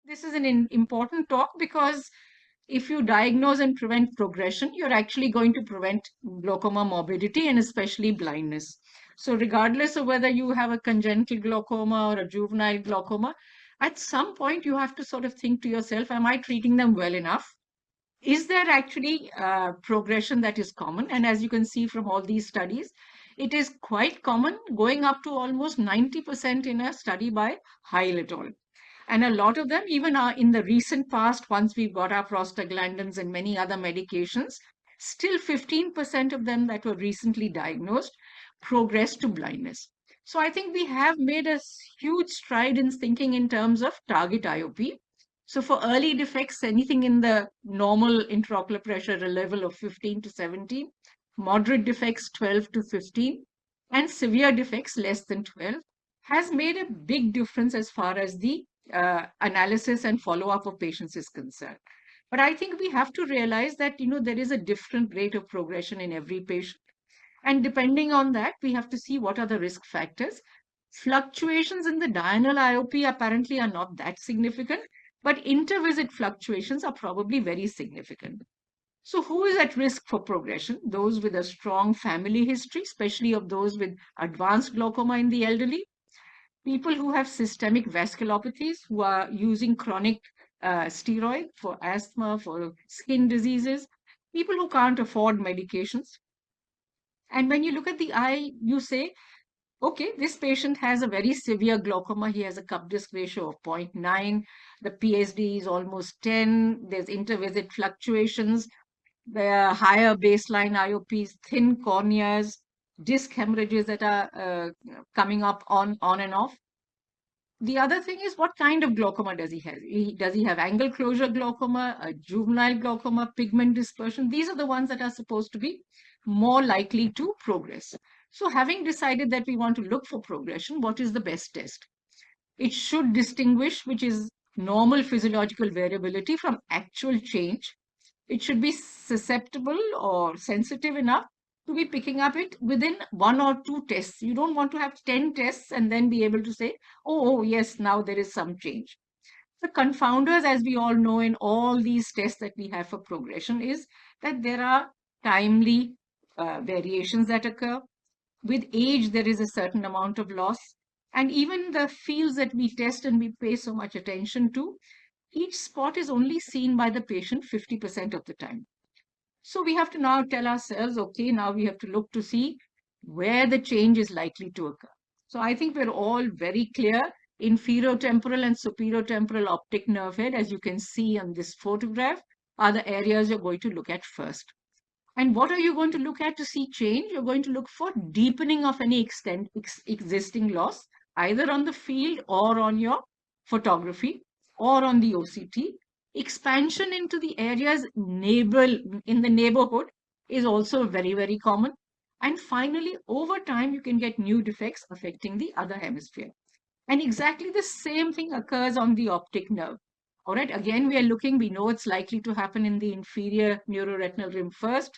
This is an important talk because if you diagnose and prevent progression, you're actually going to prevent glaucoma morbidity and especially blindness. So regardless of whether you have a congenital glaucoma or a juvenile glaucoma, at some point you have to sort of think to yourself, am I treating them well enough? Is there actually progression that is common? And as you can see from all these studies, it is quite common, going up to almost 90% in a study by Heil et al. And a lot of them, even are in the recent past, once we've got our prostaglandins and many other medications, still 15% of them that were recently diagnosed progressed to blindness. So I think we have made a huge stride in thinking in terms of target IOP. So for early defects, anything in the normal intraocular pressure level of 15 to 17, moderate defects 12 to 15, and severe defects less than 12 has made a big difference as far as the analysis and follow-up of patients is concerned. But I think we have to realize that, there is a different rate of progression in every patient. And depending on that, we have to see what are the risk factors. Fluctuations in the diurnal IOP apparently are not that significant, but intervisit fluctuations are probably very significant. So who is at risk for progression? Those with a strong family history, especially of those with advanced glaucoma in the elderly, people who have systemic vasculopathies, who are using chronic steroid for asthma, for skin diseases, people who can't afford medications. And when you look at the eye, you say, okay, this patient has a very severe glaucoma. He has a cup disc ratio of 0.9. The PSD is almost 10. There's intervisit fluctuations. There are higher baseline IOPs, thin corneas, disc hemorrhages that are coming up on and off. The other thing is, what kind of glaucoma does he have? Does he have angle closure glaucoma, a juvenile glaucoma, pigment dispersion? These are the ones that are supposed to be more likely to progress. So having decided that we want to look for progression, what is the best test? It should distinguish which is normal physiological variability from actual change. It should be susceptible or sensitive enough to be picking up it within one or two tests. You don't want to have 10 tests and then be able to say, oh, yes, now there is some change. The confounders, as we all know, in all these tests that we have for progression is that there are timely variations that occur. With age, there is a certain amount of loss. And even the fields that we test and we pay so much attention to, each spot is only seen by the patient 50% of the time. So we have to now tell ourselves, okay, now we have to look to see where the change is likely to occur. So I think we're all very clear. Inferiotemporal and superiotemporal optic nerve head, as you can see on this photograph, are the areas you're going to look at first. And what are you going to look at to see change? You're going to look for deepening of any existing loss, either on the field or on your photography or on the OCT. Expansion into the areas in the neighborhood is also very, very common. And finally, over time, you can get new defects affecting the other hemisphere. And exactly the same thing occurs on the optic nerve. All right, again, we know it's likely to happen in the inferior neuroretinal rim first.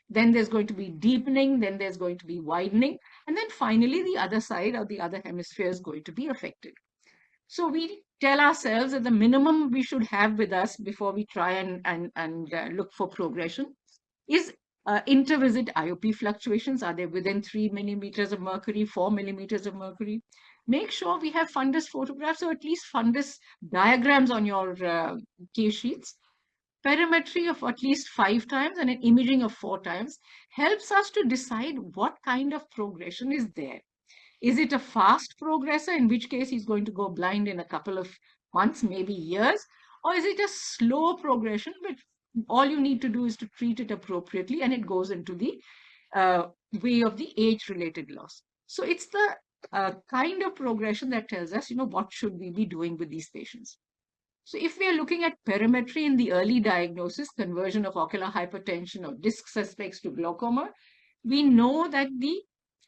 Then there's going to be deepening, then there's going to be widening, and then finally the other side or the other hemisphere is going to be affected. So we tell ourselves that the minimum we should have with us before we try and look for progression is intervisit IOP fluctuations. Are they within 3 millimeters of mercury, 4 millimeters of mercury? Make sure we have fundus photographs or at least fundus diagrams on your case sheets. Perimetry of at least 5 times and an imaging of 4 times helps us to decide what kind of progression is there. Is it a fast progressor, in which case he's going to go blind in a couple of months, maybe years? Or is it a slow progression, which all you need to do is to treat it appropriately and it goes into the way of the age-related loss? So it's the kind of progression that tells us, what should we be doing with these patients. So if we are looking at perimetry in the early diagnosis, conversion of ocular hypertension or disc suspects to glaucoma, we know that the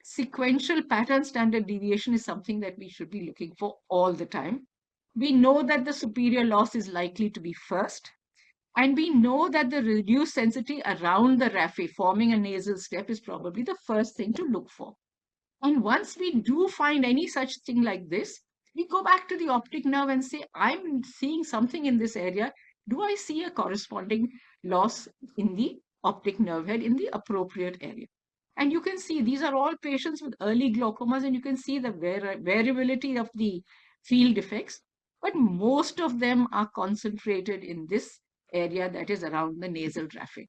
sequential pattern standard deviation is something that we should be looking for all the time. We know that the superior loss is likely to be first. And we know that the reduced sensitivity around the raphe forming a nasal step is probably the first thing to look for. And once we do find any such thing like this, We go back to the optic nerve and say, I'm seeing something in this area. Do I see a corresponding loss in the optic nerve head in the appropriate area? And you can see these are all patients with early glaucomas, and you can see the variability of the field effects. But most of them are concentrated in this area that is around the nasal raphe.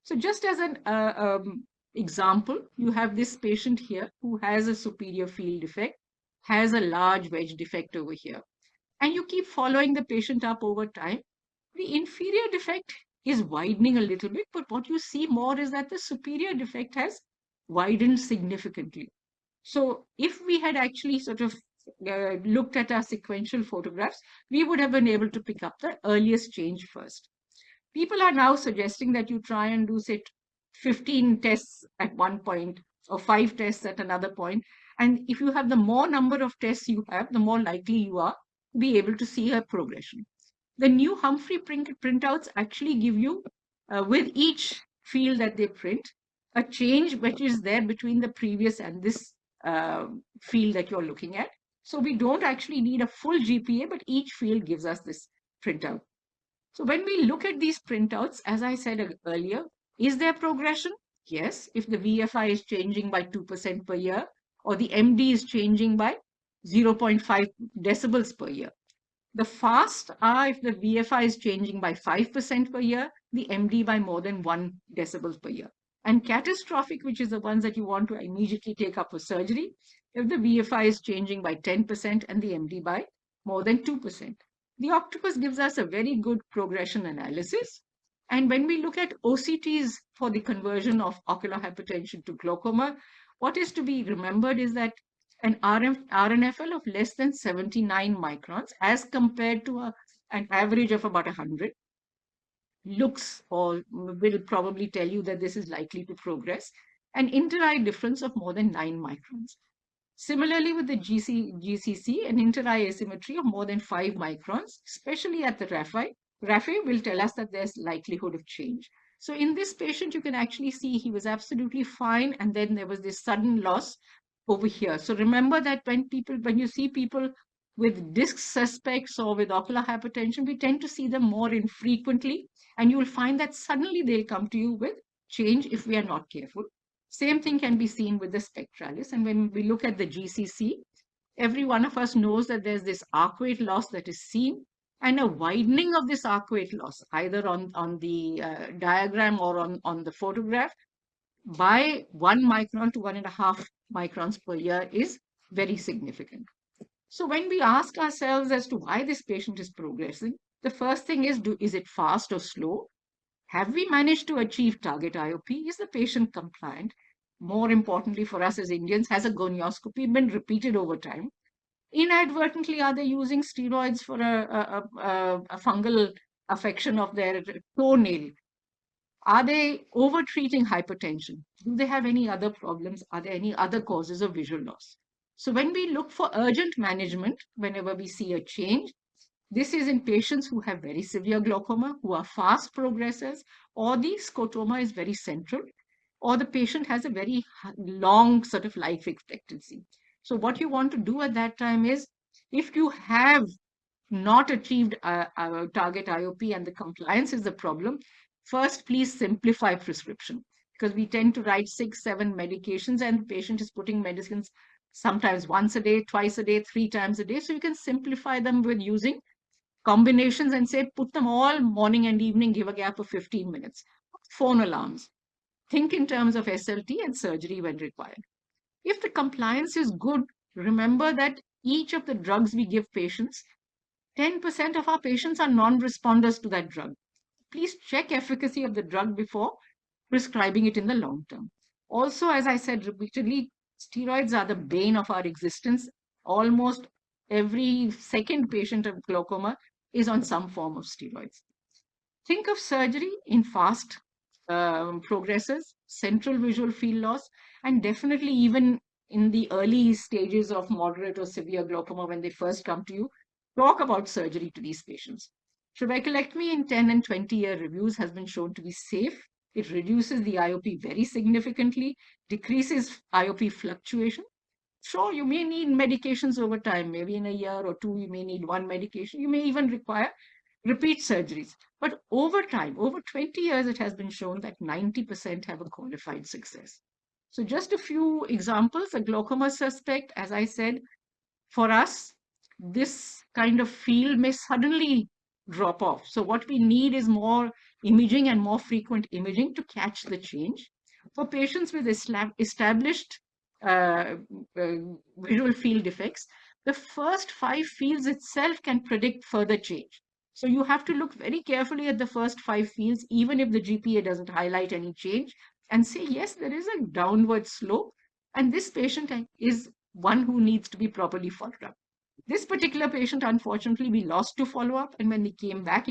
So just as an example, you have this patient here who has a superior field defect, has a large wedge defect over here. And you keep following the patient up over time. The inferior defect is widening a little bit, but what you see more is that the superior defect has widened significantly. So if we had actually sort of looked at our sequential photographs, we would have been able to pick up the earliest change first. People are now suggesting that you try and do, say, 15 tests at one point or 5 tests at another point. And if you have the more number of tests you have, the more likely you are to be able to see a progression. The new Humphrey printouts actually give you, with each field that they print, a change which is there between the previous and this field that you're looking at. So we don't actually need a full GPA, but each field gives us this printout. So when we look at these printouts, as I said earlier, is there progression? Yes, if the VFI is changing by 2% per year, or the MD is changing by 0.5 decibels per year. The fast are if the VFI is changing by 5% per year, the MD by more than 1 decibels per year. And catastrophic, which is the ones that you want to immediately take up for surgery, if the VFI is changing by 10% and the MD by more than 2%. The octopus gives us a very good progression analysis. And when we look at OCTs for the conversion of ocular hypertension to glaucoma, what is to be remembered is that an RNFL of less than 79 microns as compared to an average of about 100 looks or will probably tell you that this is likely to progress. An inter-eye difference of more than 9 microns. Similarly, with the GCC, an inter-eye asymmetry of more than 5 microns, especially at the raphe, will tell us that there's likelihood of change. So in this patient, you can actually see he was absolutely fine, and then there was this sudden loss over here. So remember that when you see people with disc suspects or with ocular hypertension, we tend to see them more infrequently, and you will find that suddenly they'll come to you with change if we are not careful. Same thing can be seen with the spectralis. And when we look at the GCC, every one of us knows that there's this arcuate loss that is seen, and a widening of this arcuate loss, either on the diagram or on the photograph, by 1 micron to 1.5 microns per year is very significant. So when we ask ourselves as to why this patient is progressing, the first thing is it fast or slow? Have we managed to achieve target IOP? Is the patient compliant? More importantly for us as Indians, has a gonioscopy been repeated over time? Inadvertently, are they using steroids for a fungal affection of their toenail? Are they over-treating hypertension? Do they have any other problems? Are there any other causes of visual loss? So when we look for urgent management, whenever we see a change, this is in patients who have very severe glaucoma, who are fast progressors, or the scotoma is very central, or the patient has a very long sort of life expectancy. So what you want to do at that time is, if you have not achieved a target IOP and the compliance is the problem, first please simplify prescription, because we tend to write 6, 7 medications and the patient is putting medicines sometimes once a day, twice a day, 3 times a day. So you can simplify them with using combinations and say, put them all morning and evening, give a gap of 15 minutes. Phone alarms. Think in terms of SLT and surgery when required. If the compliance is good, remember that each of the drugs we give patients, 10% of our patients are non-responders to that drug. Please check efficacy of the drug before prescribing it in the long term. Also, as I said repeatedly, steroids are the bane of our existence. Almost every second patient of glaucoma is on some form of steroids. Think of surgery in fast progressors, central visual field loss, and definitely even in the early stages of moderate or severe glaucoma when they first come to you, talk about surgery to these patients. Trabeculectomy in 10 and 20-year reviews has been shown to be safe. It reduces the IOP very significantly, decreases IOP fluctuation. Sure, you may need medications over time. Maybe in a year or two, you may need one medication. You may even require repeat surgeries. But over time, over 20 years, it has been shown that 90% have a qualified success. So just a few examples. A glaucoma suspect, as I said, for us, this kind of field may suddenly drop off. So what we need is more imaging and more frequent imaging to catch the change. For patients with established uh, uh, visual field defects, the first 5 fields itself can predict further change. So you have to look very carefully at the first 5 fields, even if the GPA doesn't highlight any change, and say, yes, there is a downward slope, and this patient is one who needs to be properly followed up. This particular patient, unfortunately, we lost to follow up. And when he came back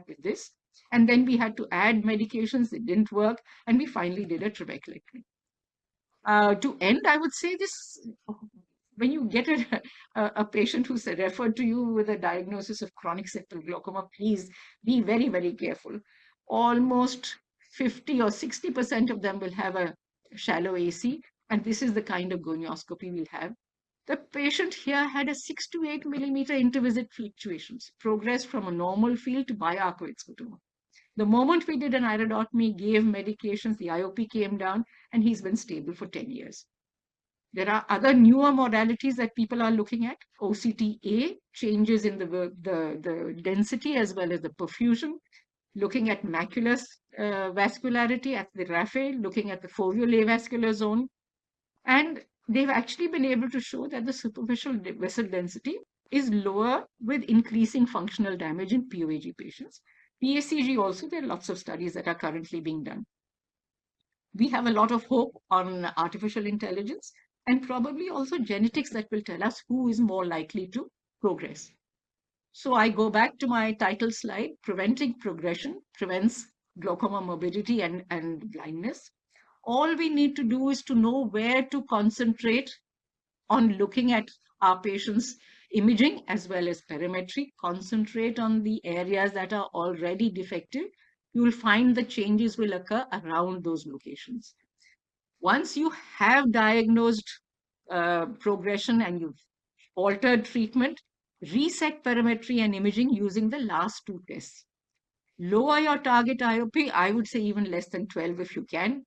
with this. And then we had to add medications. It didn't work. And we finally did a trabeculectomy. To end, I would say this, when you get a patient who's referred to you with a diagnosis of chronic septal glaucoma, please be very, very careful. Almost 50 or 60% of them will have a shallow AC, and this is the kind of gonioscopy we'll have. The patient here had a 6 to 8 millimeter intervisit fluctuations, progressed from a normal field to biarcuate scotoma. The moment we did an iridotomy, gave medications, the IOP came down, and he's been stable for 10 years. There are other newer modalities that people are looking at. OCTA, changes in the density as well as the perfusion, looking at macular vascularity at the raphe, looking at the foveal avascular zone. And they've actually been able to show that the superficial vessel density is lower with increasing functional damage in POAG patients. PACG also, there are lots of studies that are currently being done. We have a lot of hope on artificial intelligence and probably also genetics that will tell us who is more likely to progress. So I go back to my title slide, preventing progression prevents glaucoma morbidity and blindness. All we need to do is to know where to concentrate on looking at our patients' imaging as well as perimetry, concentrate on the areas that are already defective. You will find the changes will occur around those locations. Once you have diagnosed progression and you've altered treatment, reset perimetry and imaging using the last 2 tests. Lower your target IOP, I would say even less than 12 if you can.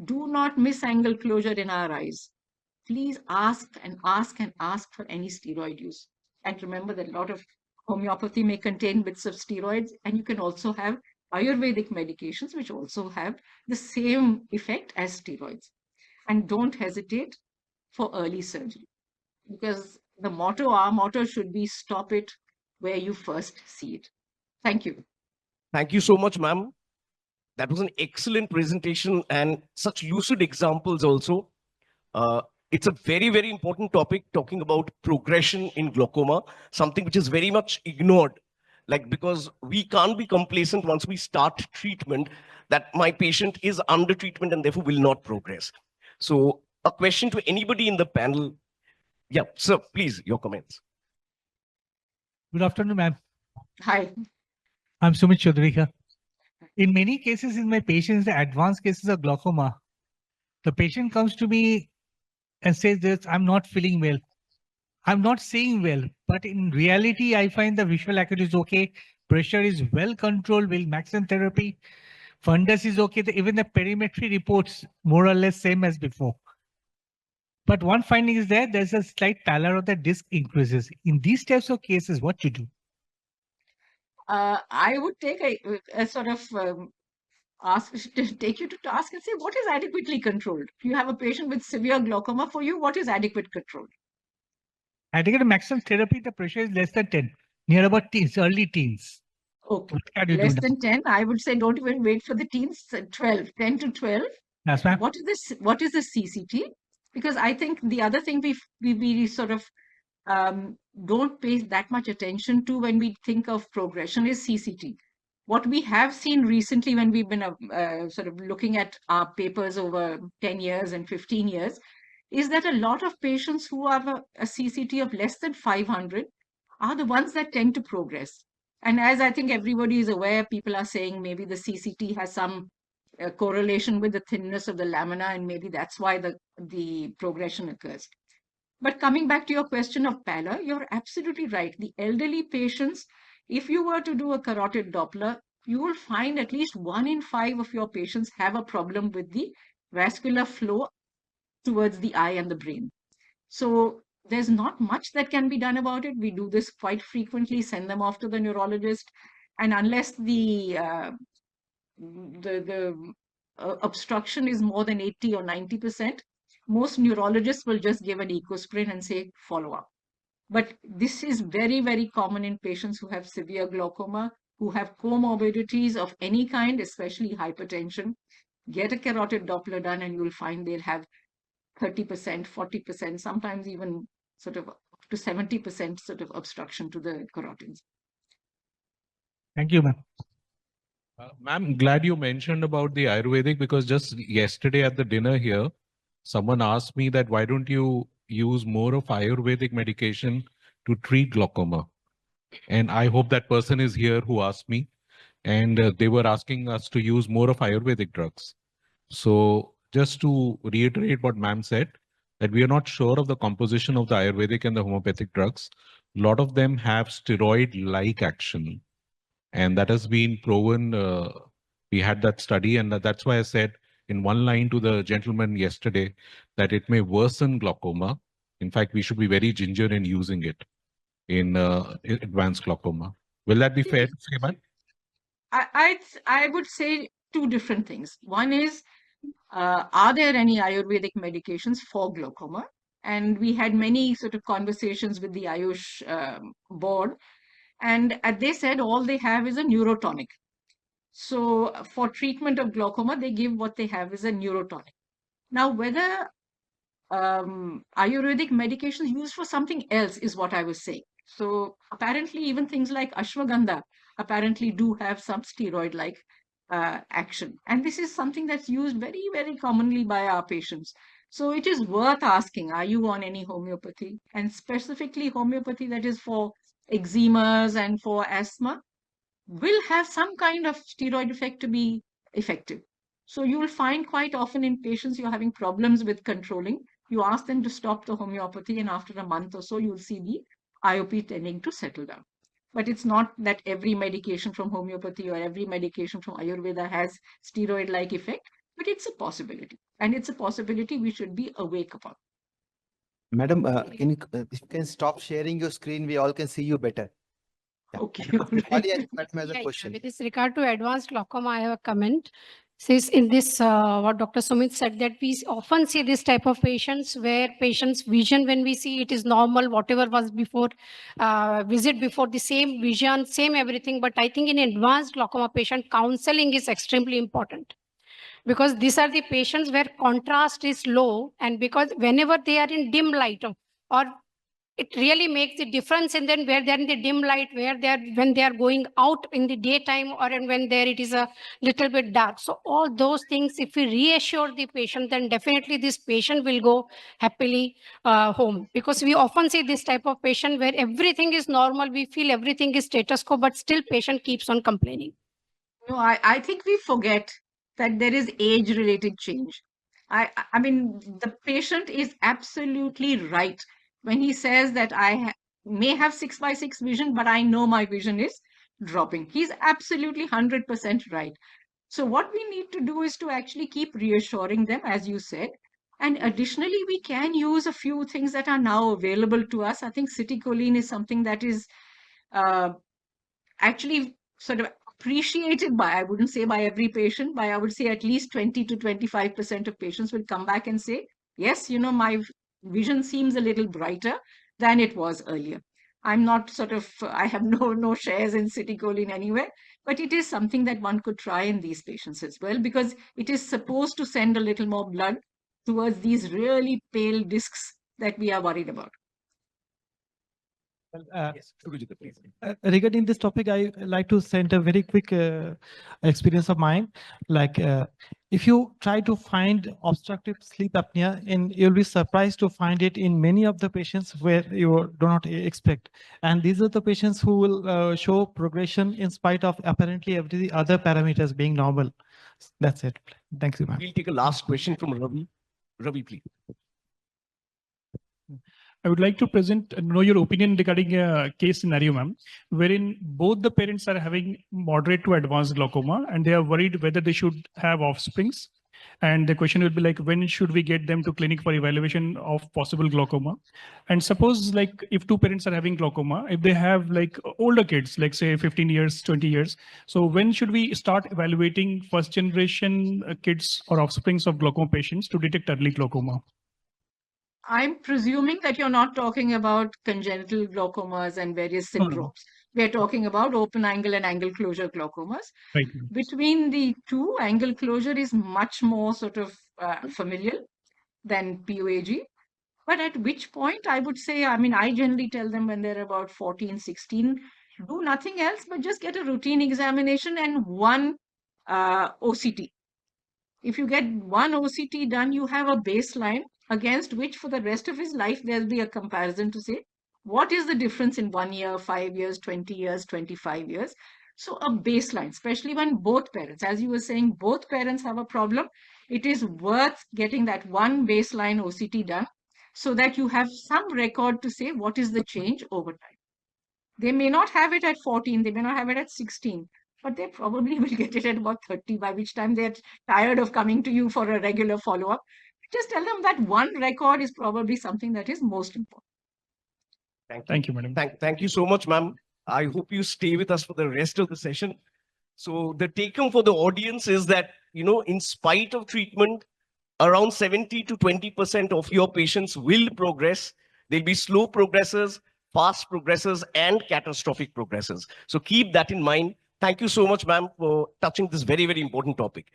Do not miss angle closure in our eyes. Please ask and ask and ask for any steroid use. And remember that a lot of homeopathy may contain bits of steroids, and you can also have Ayurvedic medications which also have the same effect as steroids. And don't hesitate for early surgery, because our motto should be stop it where you first see it. Thank you. Thank you so much, ma'am. That was an excellent presentation and such lucid examples also. It's a very, very important topic, talking about progression in glaucoma, something which is very much ignored. Like, because we can't be complacent once we start treatment that my patient is under treatment and therefore will not progress. So a question to anybody in the panel. Yeah, sir, please, your comments. Good afternoon, ma'am. Hi. I'm Sumit Chaudhary here. In many cases, in my patients, the advanced cases of glaucoma, the patient comes to me and says this, I'm not feeling well. I'm not seeing well, but in reality, I find the visual acuity is okay. Pressure is well controlled with maximum therapy. Fundus is okay. Even the perimetry reports more or less same as before. But one finding is that there's a slight pallor of the disc increases. In these types of cases, what you do? I would take a sort of take you to task and say, what is adequately controlled? If you have a patient with severe glaucoma, for you, what is adequate control? Adequate maximum therapy, the pressure is less than 10, near about teens, early teens. Okay, less than 10. I would say don't even wait for the teens. 12, 10 to 12. Yes, ma'am. What is the CCT? Because I think the other thing we sort of don't pay that much attention to when we think of progression is CCT. What we have seen recently when we've been sort of looking at our papers over 10 years and 15 years is that a lot of patients who have a CCT of less than 500 are the ones that tend to progress. And as I think everybody is aware, people are saying maybe the CCT has some correlation with the thinness of the lamina, and maybe that's why the progression occurs. But coming back to your question of pallor, you're absolutely right. The elderly patients, if you were to do a carotid Doppler, you will find at least 1 in 5 of your patients have a problem with the vascular flow towards the eye and the brain. So there's not much that can be done about it. We do this quite frequently, send them off to the neurologist. And unless the obstruction is more than 80 or 90%, most neurologists will just give an ecosprin and say follow up. But this is very, very common in patients who have severe glaucoma, who have comorbidities of any kind, especially hypertension. Get a carotid Doppler done and you'll find they'll have 30%, 40%, sometimes even sort of up to 70% sort of obstruction to the carotids. Thank you, ma'am. Ma'am, glad you mentioned about the Ayurvedic, because just yesterday at the dinner here, someone asked me that why don't you use more of Ayurvedic medication to treat glaucoma? And I hope that person is here who asked me. And they were asking us to use more of Ayurvedic drugs. So just to reiterate what ma'am said, that we are not sure of the composition of the Ayurvedic and the homeopathic drugs. A lot of them have steroid-like action. And that has been proven. We had that study, and that's why I said in one line to the gentleman yesterday that it may worsen glaucoma. In fact, we should be very ginger in using it in advanced glaucoma. Will that be fair to say, ma'am? I would say two different things. One is, are there any Ayurvedic medications for glaucoma? And we had many sort of conversations with the Ayush board, and they said all they have is a neurotonic. So for treatment of glaucoma, they give what they have is a neurotonic. Now, whether Ayurvedic medications used for something else is what I was saying. So apparently even things like ashwagandha apparently do have some steroid-like action. And this is something that's used very, very commonly by our patients. So it is worth asking, are you on any homeopathy? And specifically homeopathy that is for eczemas and for asthma will have some kind of steroid effect to be effective. So you will find quite often in patients you're having problems with controlling. You ask them to stop the homeopathy, and after a month or so, you'll see the IOP tending to settle down. But it's not that every medication from homeopathy or every medication from Ayurveda has steroid-like effect, but it's a possibility. And it's a possibility we should be awake about. Madam, can you, if you can stop sharing your screen, we all can see you better. Yeah. Okay. all right. Sorry, I cut my question. With this regard to advanced glaucoma, I have a comment. Since in this, what Dr. Sumit said, that we often see this type of patients where patients' vision, when we see it is normal, whatever was before, visit before, the same vision, same everything. But I think in advanced glaucoma patient, counseling is extremely important. Because these are the patients where contrast is low, and because whenever they are in dim light or it really makes the difference in then where they're in the dim light, where they are when they are going out in the daytime, or when there it is a little bit dark. So all those things, if we reassure the patient, then definitely this patient will go happily home. Because we often see this type of patient where everything is normal, we feel everything is status quo, but still patient keeps on complaining. No, I think we forget that there is age-related change. I mean, the patient is absolutely right when he says that I may have 6/6 vision, but I know my vision is dropping. He's absolutely 100% right. So what we need to do is to actually keep reassuring them, as you said. And additionally, we can use a few things that are now available to us. I think citicoline is something that is actually sort of appreciated by, I wouldn't say by every patient, by I would say at least 20 to 25% of patients will come back and say, yes, you know, my vision seems a little brighter than it was earlier. I'm not sort of, I have no shares in citicoline anywhere, but it is something that one could try in these patients as well, because it is supposed to send a little more blood towards these really pale discs that we are worried about. Yes, Surajita, please. Regarding this topic, I like to send a very quick experience of mine. Like, if you try to find obstructive sleep apnea, and you'll be surprised to find it in many of the patients where you do not expect. And these are the patients who will show progression in spite of apparently every other parameters being normal. That's it. Thank you, ma'am. We'll take a last question from Ravi. Ravi, please. I would like to know your opinion regarding a case scenario, ma'am, wherein both the parents are having moderate to advanced glaucoma and they are worried whether they should have offsprings. And the question would be like, when should we get them to clinic for evaluation of possible glaucoma? And suppose like if two parents are having glaucoma, if they have like older kids, like say 15 years, 20 years. So when should we start evaluating first generation kids or offsprings of glaucoma patients to detect early glaucoma? I'm presuming that you're not talking about congenital glaucomas and various No, no, syndromes. We're talking about open angle and angle closure glaucomas. right. Between the two, angle closure is much more sort of familial than POAG. But at which point I would say, I mean, I generally tell them when they're about 14, 16, do nothing else but just get a routine examination and one OCT. If you get one OCT done, you have a baseline against which for the rest of his life, there'll be a comparison to say, what is the difference in 1 year, 5 years, 20 years, 25 years? So a baseline, especially when both parents, as you were saying, both parents have a problem, it is worth getting that one baseline OCT done so that you have some record to say what is the change over time. They may not have it at 14, they may not have it at 16, but they probably will get it at about 30, by which time they're tired of coming to you for a regular follow-up. Just tell them that one record is probably something that is most important. Thank you, madam. Thank you so much, ma'am. I hope you stay with us for the rest of the session. So the take home for the audience is that, in spite of treatment, around 70 to 20% of your patients will progress. They'll be slow progressors, fast progressors, and catastrophic progressors. So keep that in mind. Thank you so much, ma'am, for touching this very, very important topic.